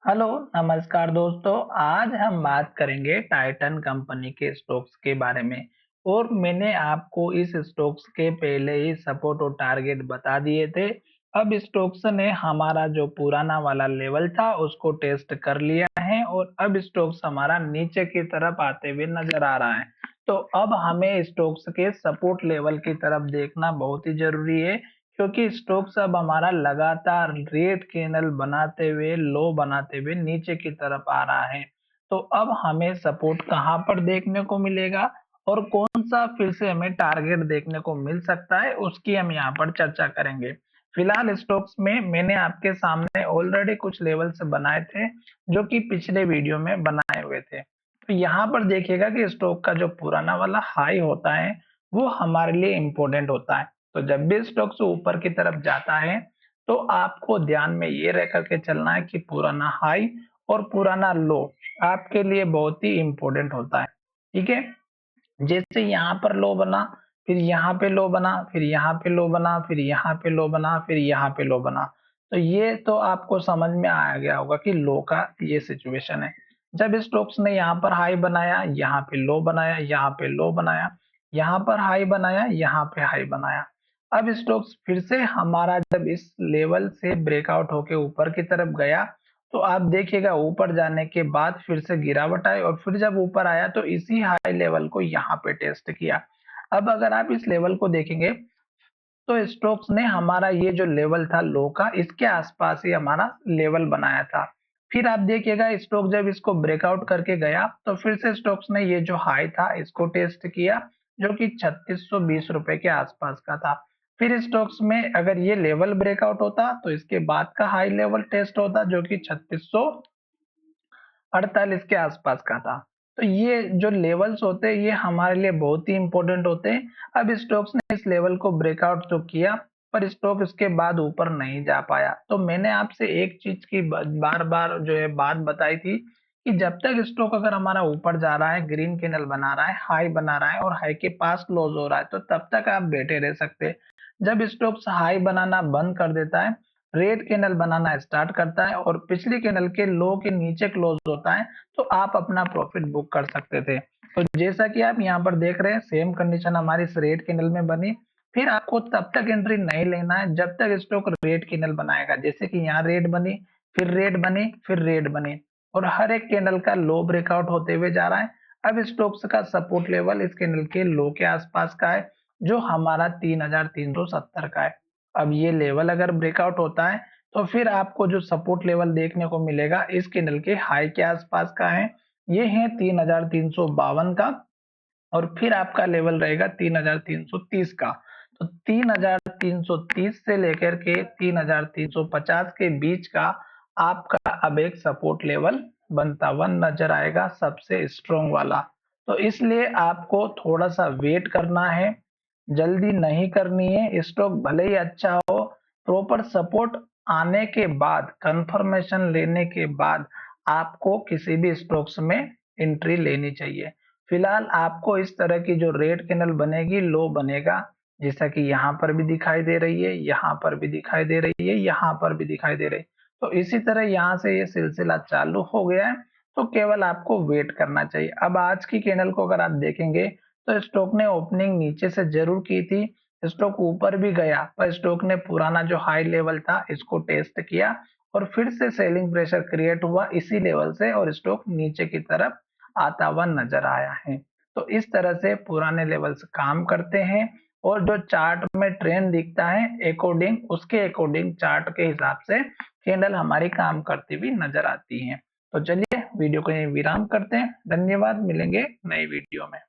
Hello, नमस्कार दोस्तों। आज हम बात करेंगे टाइटन कंपनी के स्टॉक्स के बारे में। और मैंने आपको इस स्टॉक्स के पहले ही सपोर्ट और टारगेट बता दिए थे। अब स्टॉक्स ने हमारा जो पुराना वाला लेवल था उसको टेस्ट कर लिया है और अब स्टॉक्स हमारा नीचे की तरफ आते हुए नजर आ रहा है। तो अब हमें स्टॉक्स के सपोर्ट लेवल की तरफ देखना बहुत ही जरूरी है, क्योंकि स्टॉक्स अब हमारा लगातार रेड कैंडल बनाते हुए लो बनाते हुए नीचे की तरफ आ रहा है। तो अब हमें सपोर्ट कहां पर देखने को मिलेगा और कौन सा फिर से हमें टारगेट देखने को मिल सकता है, उसकी हम यहाँ पर चर्चा करेंगे। फिलहाल स्टॉक्स में मैंने आपके सामने ऑलरेडी कुछ लेवल्स बनाए थे जो कि पिछले वीडियो में बनाए हुए थे। तो यहाँ पर देखिएगा कि स्टॉक का जो पुराना वाला हाई होता है वो हमारे लिए इम्पोर्टेंट होता है। तो जब भी स्टॉक्स ऊपर की तरफ जाता है तो आपको ध्यान में ये रह करके चलना है कि पुराना हाई और पुराना लो आपके लिए बहुत ही इम्पोर्टेंट होता है। ठीक है, जैसे यहाँ पर लो बना, फिर यहाँ पे लो बना, फिर यहाँ पे लो बना, फिर यहाँ पे लो बना, फिर यहाँ पे लो बना। तो ये तो आपको समझ में आ गया होगा कि लो का ये सिचुएशन है। जब स्टॉक्स ने यहाँ पर हाई बनाया, यहाँ पे लो बनाया, यहाँ पे लो बनाया, यहाँ पर हाई बनाया, यहाँ पे हाई बनाया। अब स्टॉक्स फिर से हमारा जब इस लेवल से ब्रेकआउट होके ऊपर की तरफ गया, तो आप देखिएगा ऊपर जाने के बाद फिर से गिरावट आई और फिर जब ऊपर आया तो इसी हाई लेवल को यहाँ पे टेस्ट किया। अब अगर आप इस लेवल को देखेंगे तो स्टोक्स ने हमारा ये जो लेवल था लो का, इसके आसपास ही हमारा लेवल बनाया था। फिर आप देखिएगा स्टोक जब इसको ब्रेकआउट करके गया तो फिर से स्टोक्स ने ये जो हाई था इसको टेस्ट किया, जो कि 3620 रुपए के आसपास का था। फिर स्टोक्स में अगर ये लेवल ब्रेकआउट होता तो इसके बाद का हाई लेवल टेस्ट होता, जो कि 3648 के आसपास का था। तो ये जो लेवल्स होते हैं ये हमारे लिए बहुत ही इंपॉर्टेंट होते हैं। अब स्टॉक्स ने इस लेवल को ब्रेकआउट तो किया, पर स्टॉक इसके बाद ऊपर नहीं जा पाया। तो मैंने आपसे एक चीज की बार बार जो है बात बताई थी कि जब तक स्टॉक अगर हमारा ऊपर जा रहा है, ग्रीन कैंडल बना रहा है, हाई बना रहा है और हाई के पास क्लोज हो रहा है, तो तब तक आप बैठे रह सकते हैं। जब स्टॉक्स हाई बनाना बंद कर देता है, रेड कैंडल बनाना स्टार्ट करता है और पिछली कैंडल के लो के नीचे क्लोज होता है, तो आप अपना प्रॉफिट बुक कर सकते थे। तो जैसा कि आप यहाँ पर देख रहे हैं, सेम कंडीशन हमारी इस रेड कैंडल में बनी। फिर आपको तब तक एंट्री नहीं लेना है जब तक स्टॉक रेड कैंडल बनाएगा। जैसे कि यहाँ रेड बनी, फिर रेड बनी, फिर रेड बनी और हर एक कैंडल का लो ब्रेकआउट होते हुए जा रहा है। अब स्टॉक्स का सपोर्ट लेवल इस कैंडल के लो के आसपास का है, जो हमारा 3370 का है। अब ये लेवल अगर ब्रेकआउट होता है तो फिर आपको जो सपोर्ट लेवल देखने को मिलेगा इस कैंडल के हाई के आसपास का है, ये है 3352 का। और फिर आपका लेवल रहेगा 3330 का। तो 3330 से लेकर के 3350 के बीच का आपका अब एक सपोर्ट लेवल बनता हुआ नजर आएगा, सबसे स्ट्रॉन्ग वाला। तो इसलिए आपको थोड़ा सा वेट करना है, जल्दी नहीं करनी है। स्टॉक भले ही अच्छा हो, प्रॉपर सपोर्ट आने के बाद, कंफर्मेशन लेने के बाद आपको किसी भी स्टॉक्स में एंट्री लेनी चाहिए। फिलहाल आपको इस तरह की जो रेड कैंडल बनेगी, लो बनेगा, जैसा कि यहाँ पर भी दिखाई दे रही है, यहाँ पर भी दिखाई दे रही है, यहाँ पर भी दिखाई दे रही है। तो इसी तरह यहाँ से ये सिलसिला चालू हो गया है, तो केवल आपको वेट करना चाहिए। अब आज की कैंडल को अगर आप देखेंगे तो स्टॉक ने ओपनिंग नीचे से जरूर की थी, स्टॉक ऊपर भी गया, पर स्टॉक ने पुराना जो हाई लेवल था इसको टेस्ट किया और फिर से सेलिंग प्रेशर क्रिएट हुआ इसी लेवल से और स्टॉक नीचे की तरफ आता हुआ नजर आया है। तो इस तरह से पुराने लेवल्स काम करते हैं और जो चार्ट में ट्रेंड दिखता है अकॉर्डिंग, उसके अकॉर्डिंग चार्ट के हिसाब से कैंडल हमारी काम करती हुई नजर आती है। तो चलिए वीडियो को यहीं विराम करते हैं। धन्यवाद, मिलेंगे नई वीडियो में।